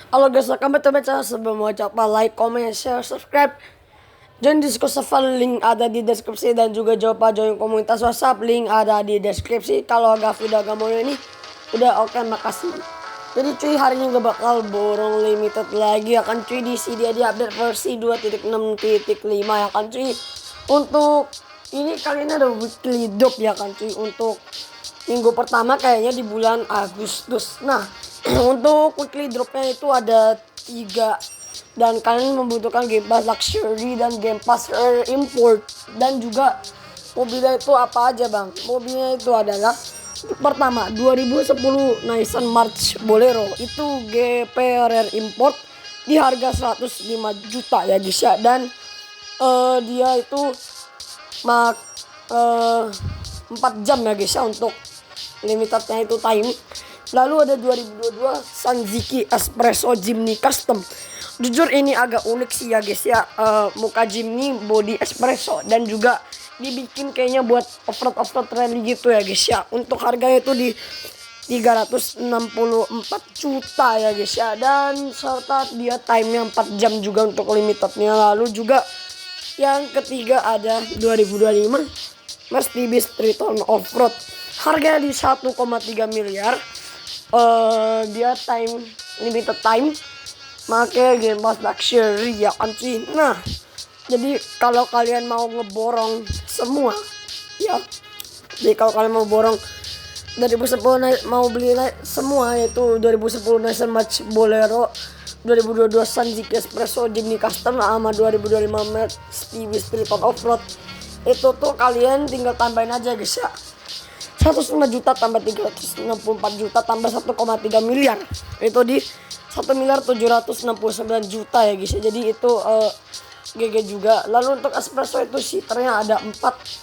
Halo guys, welcome back to my channel. Sebelum mau coba like, comment, share, subscribe. Join Discord server, link ada di deskripsi. Dan juga coba join komunitas WhatsApp, link ada di deskripsi. Kalau agak video agak mau ini udah oke, makasih. Jadi cuy, hari ini gak bakal borong limited lagi ya kan cuy. Di sini dia update versi 2.6.5 ya kan cuy. Untuk ini kali ini ada weekly drop ya kan cuy. Untuk minggu pertama kayaknya di bulan Agustus. Nah, untuk weekly dropnya itu ada 3. Dan kalian membutuhkan Game Pass Luxury dan Game Pass Rare Import. Dan juga mobilnya itu apa aja bang? Mobilnya itu adalah pertama 2010 Nissan March Bolero. Itu GP Rare Import di harga 105 juta ya guys ya. Dan dia itu 4 jam ya guys ya untuk limitednya itu time. Lalu ada 2022 Sanziki Espresso Jimny Custom. Jujur ini agak unik sih ya guys ya. Muka Jimny body espresso dan juga dibikin kayaknya buat off-road rally gitu ya guys ya. Untuk harganya itu di 364 juta ya guys ya. Dan serta dia time-nya 4 jam juga untuk limitednya. Lalu juga yang ketiga ada 2025 Mercedes Triton Off-Road. Harganya di 1,3 miliar. Dia time limited time, make Game Pass Luxury ya kan cuy. Nah, jadi kalau kalian mau ngeborong semua ya, jadi kalau kalian mau borong 2010 mau beli semua, yaitu 2010 Nissan March Bolero, 2022 Sanziki Espresso Jimny Custom sama 2025 Mercedes Triton Off-Road, itu tuh kalian tinggal tambahin aja guys ya. 1,5 juta tambah 364 juta tambah 1,3 miliar. Itu di 1.769 juta ya guys. Jadi itu GG juga. Lalu untuk espresso itu seaternya ada 4.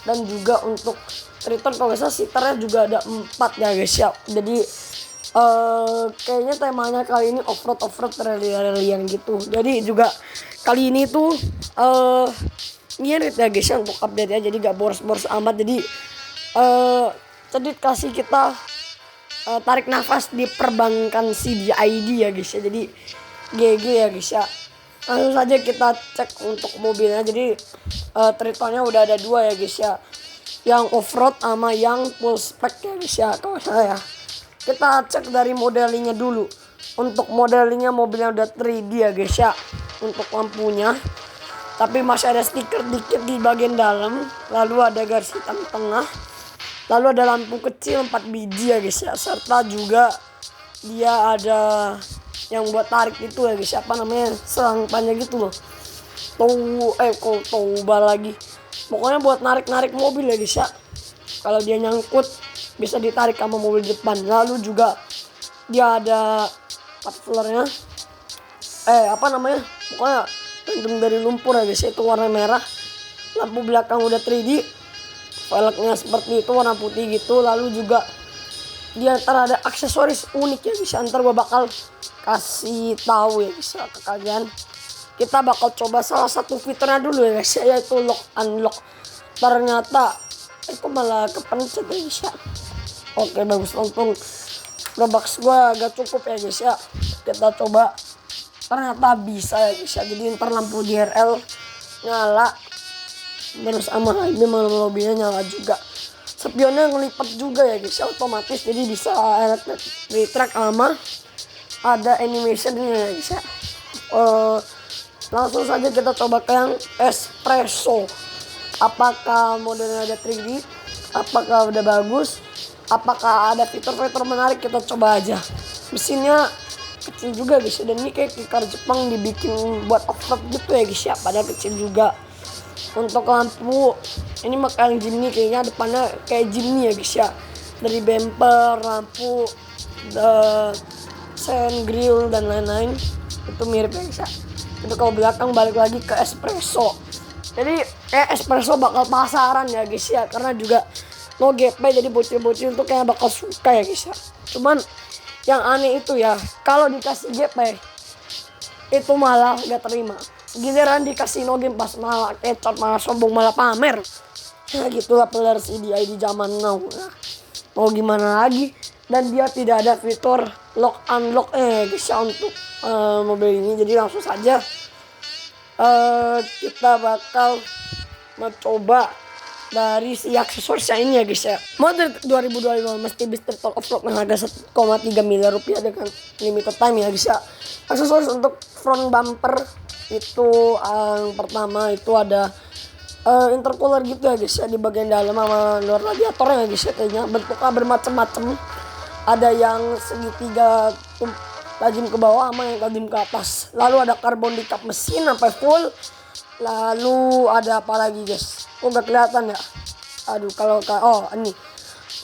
Dan juga untuk Triton kalau nggak salah seaternya juga ada 4 ya guys ya. Jadi kayaknya temanya kali ini off-road rally-rallyan gitu. Jadi juga kali ini tuh ngirit ya guys ya untuk update ya. Jadi gak boros-boros amat. Jadi kasih kita tarik nafas di perbankan CDID ya guys ya. Jadi GG ya guys ya. Langsung saja kita cek untuk mobilnya. Jadi Tritonnya udah ada 2 ya guys ya. Yang off-road sama yang full spec ya guys ya. Kalau saya kita cek dari modelingnya dulu. Untuk modelingnya mobilnya udah 3D ya guys ya. Untuk lampunya, tapi masih ada stiker dikit di bagian dalam. Lalu ada garis hitam tengah. Lalu ada lampu kecil 4 biji ya guys ya. Serta juga dia ada yang buat tarik itu ya guys. Apa namanya? Selang panjang gitu loh. Toba lagi. Pokoknya buat narik-narik mobil ya guys ya. Kalau dia nyangkut bisa ditarik sama mobil depan. Lalu juga dia ada mufflernya. Apa namanya? Pokoknya pelindung dari lumpur ya guys. Itu warna merah. Lampu belakang udah 3D. Velgnya seperti itu warna putih gitu. Lalu juga dia ntar ada aksesoris unik ya guys. Ntar gua bakal kasih tahu ya guys ke kalian. Kita bakal coba salah satu fiturnya dulu ya guys, yaitu lock unlock. Ternyata itu malah kepencet ya guys ya. Oke, bagus. Untung Robux gua agak cukup ya guys ya. Kita coba. Ternyata bisa ya guys ya. Jadi ntar lampu DRL nyala, terus sama ini malam mobilnya nyala juga. Spionnya ngelipat juga ya guys ya, otomatis. Jadi bisa retract sama ada animationnya ya guys ya. Langsung saja kita coba ke yang espresso. Apakah modelnya ada 3D? Apakah udah bagus? Apakah ada fitur-fitur menarik? Kita coba aja. Mesinnya kecil juga guys ya. Dan ini kayak car Jepang dibikin buat off-road gitu ya guys ya. Padahal kecil juga. Untuk lampu ini makan Jimny, kayaknya depannya kayak Jimny ya guys ya. Dari bumper, lampu, sen, grill dan lain-lain itu mirip ya guys ya. Itu kalau belakang balik lagi ke espresso. Jadi espresso bakal pasaran ya guys ya. Karena juga no GP, jadi bocil-bocil tuh kayak bakal suka ya guys ya. Cuman yang aneh itu ya, kalau dikasih GP itu malah gak terima. Giliran dikasih no Game Pass malah kecot, malah sombong, malah pamer. Ya gitulah player CDI di zaman now. Nah, mau gimana lagi? Dan dia tidak ada fitur lock unlock guys ya untuk mobil ini. Jadi langsung saja kita bakal mencoba dari si aksesorisnya ini ya guys ya. Model 2025 Mercedes Triton Offroad dengan harga 1,3 miliar rupiah dengan limited time ya guys ya. Aksesoris untuk front bumper itu yang pertama itu ada intercooler gitu ya guys ya, di bagian dalam sama luar radiatornya ya guys ya. Kayaknya bentuknya bermacam-macam, ada yang segitiga tajam ke bawah sama yang tajam ke atas. Lalu ada karbon di kap mesin sampai full. Lalu ada apa lagi guys? Oh gak kelihatan ya. Aduh kalau ini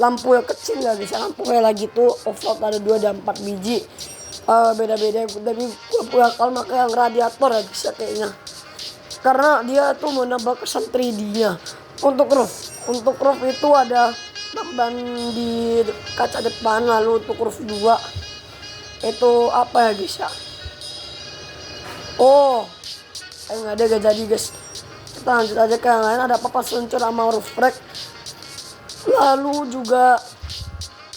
lampu yang kecil ya guys. Lampu kayak lagi tuh offroad ada 2 dan 4 biji. Beda-beda dari gue kalau pakai yang radiator ya guys ya kayaknya. Karena dia tuh menambah kesan 3D-nya. Untuk roof itu ada ban di kaca depan. Lalu untuk roof 2 itu apa ya guys ya? Oh nggak ada, gak jadi guys. Kita lanjut aja ke yang lain. Ada papan seluncur sama roof rack. Lalu juga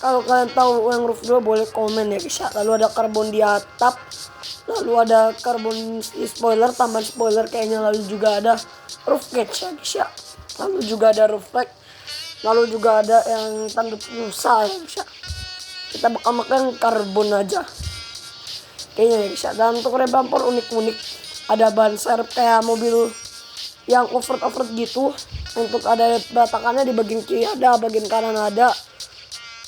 kalau kalian tahu yang roof 2 boleh komen ya guys ya. Lalu ada karbon di atap. Lalu ada karbon spoiler, tambahan spoiler kayaknya. Lalu juga ada roof cage ya guys ya. Lalu juga ada roof rack. Lalu juga ada yang tanduk rusa ya guys ya. Kita bakal makan karbon aja kayaknya ya guys ya. Dan untuk rem bumper unik-unik, ada ban serep kayak mobil yang offroad gitu. Untuk ada batakannya di bagian kiri ada, bagian kanan ada.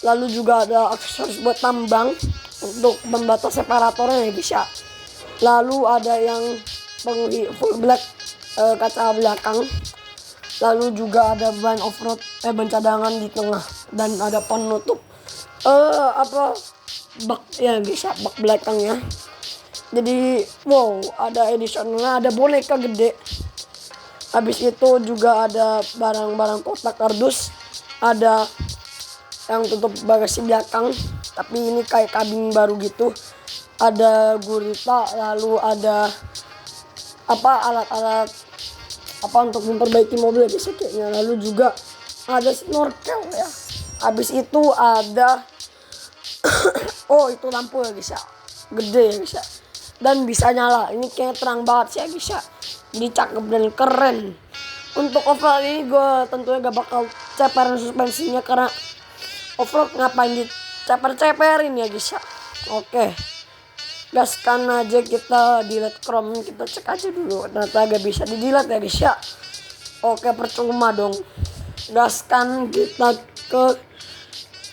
Lalu juga ada aksesoris buat tambang untuk pembatas separatornya ya guys ya. Lalu ada yang full black kaca belakang. Lalu juga ada ban offroad ban cadangan di tengah dan ada penutup bak ya guys ya, bak belakangnya. Jadi wow, ada editionalnya, ada boneka gede. Habis itu juga ada barang-barang kotak kardus. Ada yang tutup bagasi belakang, tapi ini kayak kabin baru gitu. Ada gurita, lalu ada alat-alat untuk memperbaiki mobil guys kayaknya. Lalu juga ada snorkel ya. Habis itu ada oh itu lampu ya guys ya, gede ya guys ya, dan bisa nyala. Ini kayak terang banget sih ya guys ya. Jadi cakep dan keren. Untuk offroad ini gue tentunya gak bakal ceperin suspensinya, karena offroad ngapain diceper-ceperin ya guys ya. Oke, gaskan aja, kita delete chrome, kita cek aja dulu. Ternyata gak bisa di delete ya guys ya. Oke, percuma dong. Gaskan kita ke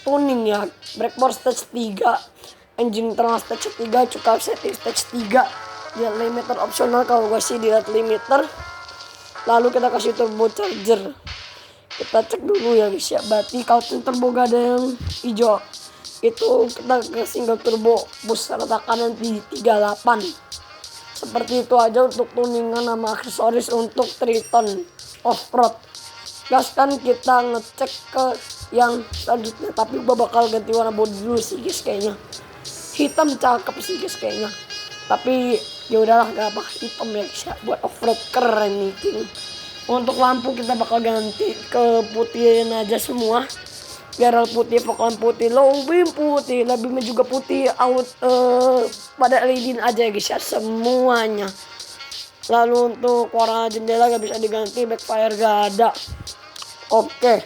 tuning ya. Breakboard stage 3, engine internal stage 3, cukup setting stage 3. Dia limiter opsional, kalau gue sih delete limiter. Lalu kita kasih turbo charger. Kita cek dulu ya guys ya. Berarti kalau turbo gak ada yang hijau, itu kita ke single turbo bus retakan di 38. Seperti itu aja untuk tuningan sama aksesoris untuk Triton Offroad. Gaskan kita ngecek ke yang selanjutnya, tapi gue bakal ganti warna bodi dulu sih guys kayaknya. Hitam cakep sih guys kayaknya, tapi ya udahlah gak apa, hitam ya guys ya, buat offroad keren nih king. Untuk lampu kita bakal ganti ke putihin aja semua, biar putih, fog lamp putih, low beam putih, low beam juga putih, pada LED aja ya guys ya semuanya. Lalu untuk warna jendela gak bisa diganti, backfire gak ada. Oke,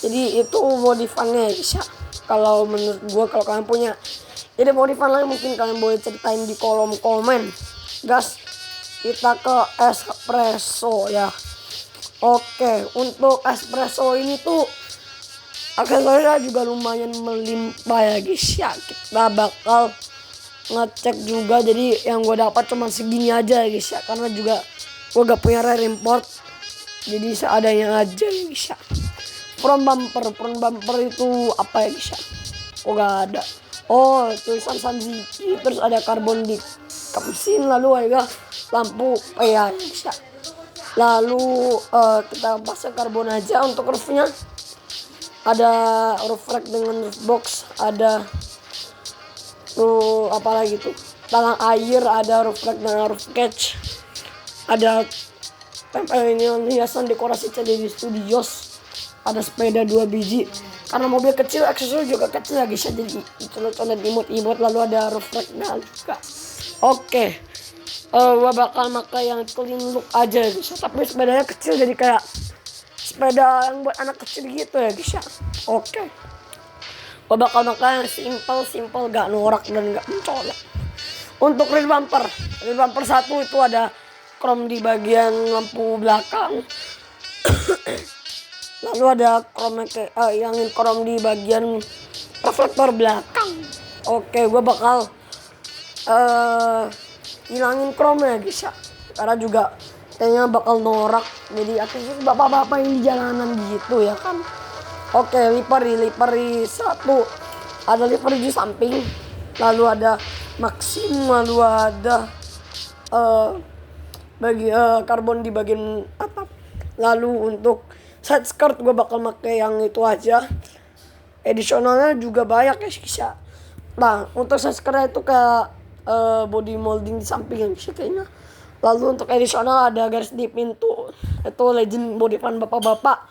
jadi itu modifannya ya guys ya. Kalau menurut gue, kalau kalian punya ide modifan lain mungkin kalian boleh ceritain di kolom komen. Gas, kita ke espresso ya. Oke, untuk espresso ini tuh akhirnya juga lumayan melimpah ya guys ya. Kita bakal ngecek juga, jadi yang gue dapat cuma segini aja ya guys ya, karena juga gue gak punya rare import, jadi seadanya aja ya guys ya. Front bumper itu apa ya guys ya? Oh gak ada. Oh, tulisan Sanziki, terus ada karbon di kap mesin, lalu ada lampu ya guys ya. Lalu kita pasang karbon aja. Untuk roofnya ada roof rack dengan roof box, ada apa lagi tuh, talang air, ada roof rack dengan roof cage, ada tempel ini hiasan dekorasi CD Studios, ada sepeda 2 biji. Karena mobil kecil, aksesoris juga kecil lagi, bisa jadi lucu dan imut-imut. Lalu ada roof rack juga. Oke, gua bakal pakai yang clean look aja guys. Tapi sepedanya kecil jadi kayak sepeda yang buat anak kecil gitu ya guys ya. Oke, gua bakal pakai yang simple gak norak dan gak mencolok. Untuk rear bumper satu itu ada chrome di bagian lampu belakang. Lalu ada chrome di bagian reflektor belakang. Oke, gua bakal hilangin chrome ya guys ya, karena juga kayaknya bakal norak, jadi aktivis bapak-bapak yang di jalanan gitu ya kan. Oke, livery satu, ada livery di samping, lalu ada Maxim, lalu ada karbon di bagian atap. Lalu untuk side skirt gue bakal pakai yang itu aja, additionalnya juga banyak ya guys ya. Nah, untuk side skirt itu kayak body molding di samping yang bisa kayaknya. Lalu untuk additional ada garis di pintu, itu legend body pan bapak-bapak.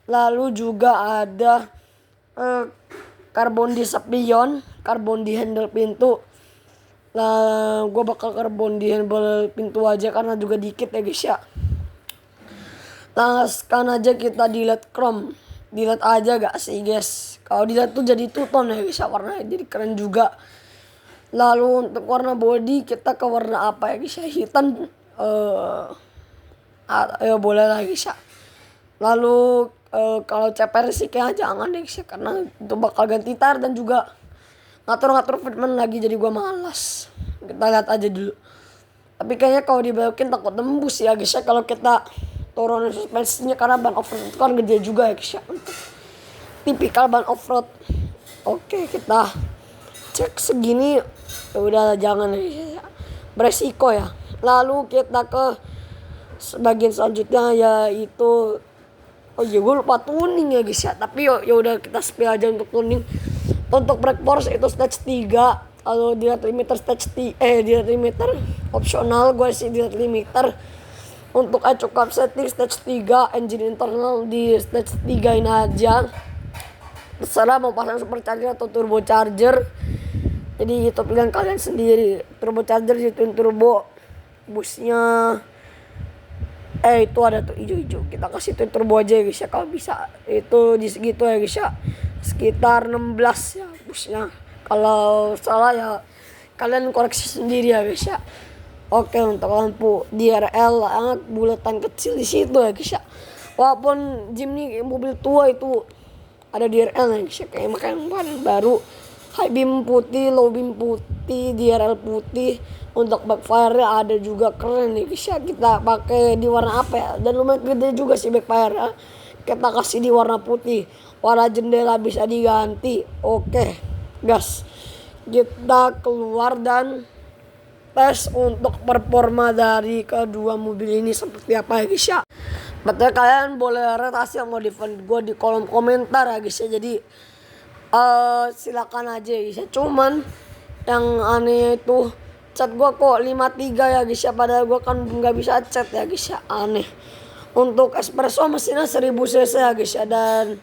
Lalu juga ada karbon di spion, karbon di handle pintu. Nah, gue bakal karbon di handle pintu aja karena juga dikit ya guys ya. Langskan aja kita delete chrome, delete aja gak sih guys? Kalau delete tuh jadi two-tone ya guys ya, warnanya jadi keren juga. Lalu untuk warna body kita ke warna apa ya guys ya? Hitam ya boleh lah guys ya. Lalu kalau CPR sih kayaknya jangan deh guys ya, karena itu bakal ganti tire dan juga ngatur-ngatur fitment lagi, jadi gua malas. Kita lihat aja dulu. Tapi kayaknya kalau dibelokin takut tembus ya guys ya kalau kita turunin suspensinya, karena ban off-road itu kan gede juga ya guys ya. Untuk tipikal ban off-road. Oke, kita cek segini ya udah jangan ya, beresiko ya. Lalu kita ke bagian selanjutnya yaitu gue lupa tuning ya guys ya, tapi ya udah kita spill aja untuk tuning. Untuk brake force itu stage 3, lalu dilihat limiter dilihat limiter opsional gue sih dilihat limiter. Untuk echo cap setting stage 3, engine internal di stage 3 ini aja, terserah mau pasang supercharger atau turbocharger, jadi itu pilihan kalian sendiri. Turbocharger di twin turbo, busnya itu ada tuh hijau-hijau, kita kasih twin turbo aja ya guys ya kalau bisa. Itu di segitu ya guys ya, sekitar 16 ya busnya. Kalau salah ya kalian koreksi sendiri ya guys ya. Oke, untuk lampu DRL sangat bulatan kecil di situ ya guys ya. Walaupun Jimny mobil tua itu ada DRL ya guys ya, kayak makan baru. High beam putih, low beam putih, DRL putih. Untuk backfire-nya ada juga keren nih guys ya. Kita pakai di warna apa ya? Dan lumayan gede juga sih backfire-nya. Kita kasih di warna putih. Warna jendela bisa diganti. Oke, gas. Kita keluar dan tes untuk performa dari kedua mobil ini seperti apa ya guys ya. Betul, kalian boleh rate hasil modifan gue di kolom komentar ya guys ya. Jadi silakan aja guys ya. Cuman yang aneh itu cat gue kok 53 ya guys ya, padahal gue kan nggak bisa cat ya guys ya, aneh. Untuk espresso mesinnya 1000 cc ya guys ya, dan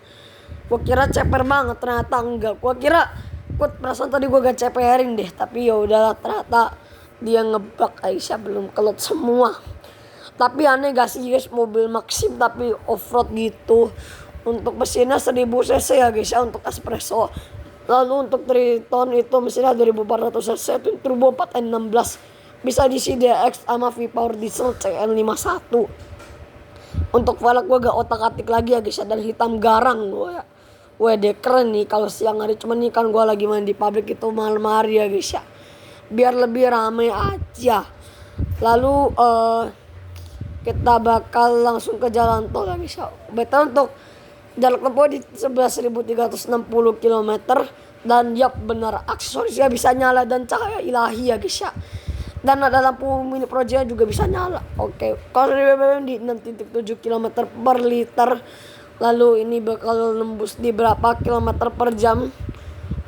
gue kira ceper banget, ternyata enggak. Gue kira perasaan tadi gue gak ceperin deh, tapi ya udahlah, ternyata dia ngebak guys ya, belum kelut semua. Tapi aneh gak sih guys, mobil Maxim tapi off-road gitu. Untuk mesinnya 1000 cc ya guys ya untuk espresso. Lalu untuk Triton itu mesinnya 2400 cc, twin turbo 4N16, bisa diisi DX sama V-Power diesel CN51. Untuk velg gue gak otak-atik lagi ya guys ya, dan hitam garang gue ya. Wede keren nih kalau siang hari, cuman nih kan gue lagi main di pabrik itu malam hari ya guys ya, biar lebih rame aja. Lalu kita bakal langsung ke jalan tol ya guys ya. Betul, untuk jarak tempuh di 11.360 km. Dan yap benar, aksesorisnya bisa nyala dan cahaya ilahi ya guys ya. Dan ada lampu mini project juga bisa nyala. Oke, kalau dari BBM di 6.7 km per liter. Lalu ini bakal nembus di berapa kilometer per jam?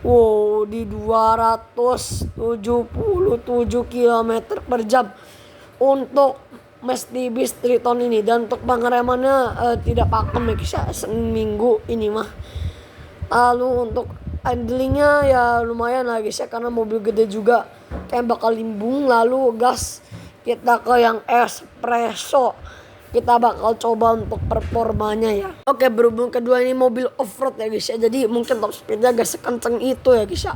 Wow, di 277 km per jam untuk Mercedes Triton ini. Dan untuk pengeremannya tidak pakem ya guys ya, seminggu ini mah. Lalu untuk handlingnya ya lumayan lah guys ya, karena mobil gede juga. kayak bakal limbung, lalu gas kita ke yang espresso. Kita bakal coba untuk performanya ya. Oke, berhubung kedua ini mobil off-road ya guys ya, jadi mungkin top speednya gak sekenceng itu ya guys ya.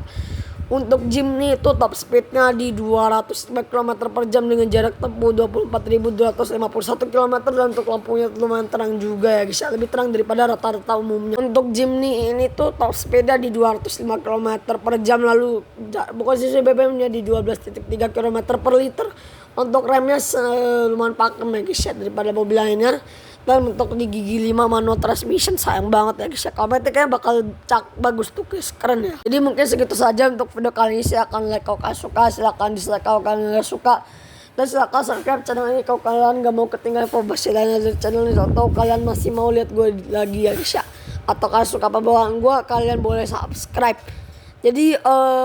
Untuk Jimny itu top speednya di 205 km per jam dengan jarak tempuh 24.251 km, dan untuk lampunya lumayan terang juga ya guys ya, lebih terang daripada rata-rata umumnya. Untuk Jimny ini tuh top speednya di 205 km per jam, lalu bukan sisi BBM-nya di 12,3 km per liter. Untuk remnya lumayan pakem ya guys ya daripada mobil lainnya. Dan untuk di gigi 5 manual transmission sayang banget ya guys ya. Kalau kayaknya bakal bagus tuh guys, keren ya. Jadi mungkin segitu saja untuk video kali ini. Silahkan like kalau kalian suka, silahkan dislike kalau kalian gak suka, dan silahkan subscribe channel ini kalau kalian gak mau ketinggalan informasi lainnya dari channel ini, atau kalian masih mau lihat gue lagi ya guys ya, atau kalian suka apa bawaan gue, kalian boleh subscribe. Jadi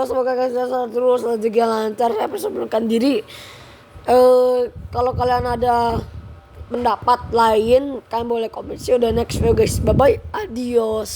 semoga kalian sehat terus, rezeki lancar. Saya persembahkan diri. Kalau kalian ada pendapat lain, kalian boleh komen. See you the next video guys. Bye bye, adios.